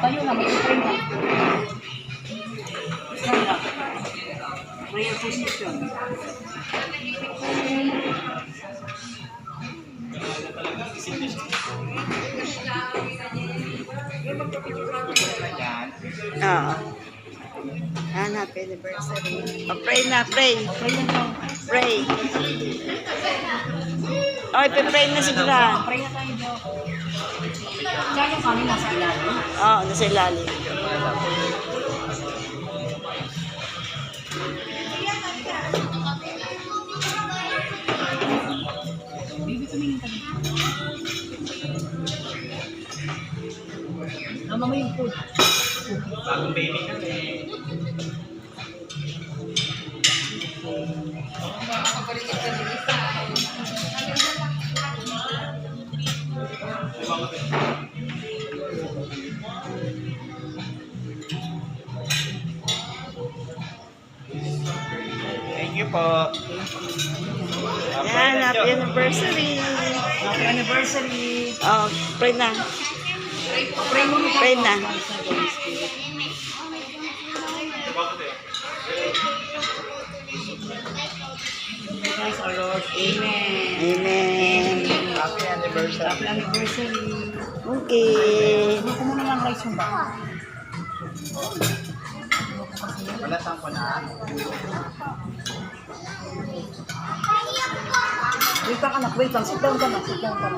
tayo na, mag-pray na. Stand up. Prayer position. Oo. Happy anniversary. Oh, pray na, pray. Pray. Okay, pray na sila. Pray na tayo, Jo. Diyan yung kami nasa ilalim. Oo, nasa ilalim. Baby, tumingin ka dito. Tama mo yung food. Bagong baby ka. Thank you po. Yan, happy anniversary. Happy anniversary. Oh, pray na. Pray mo Pray na. Praise our Lord. Amen. Amen. Happy anniversary. Happy anniversary. Okay. Ano ko muna lang rice yung ba? Wala sampo na. Wait ka anak, wait lang. Sit down ka na. Sit down ka na.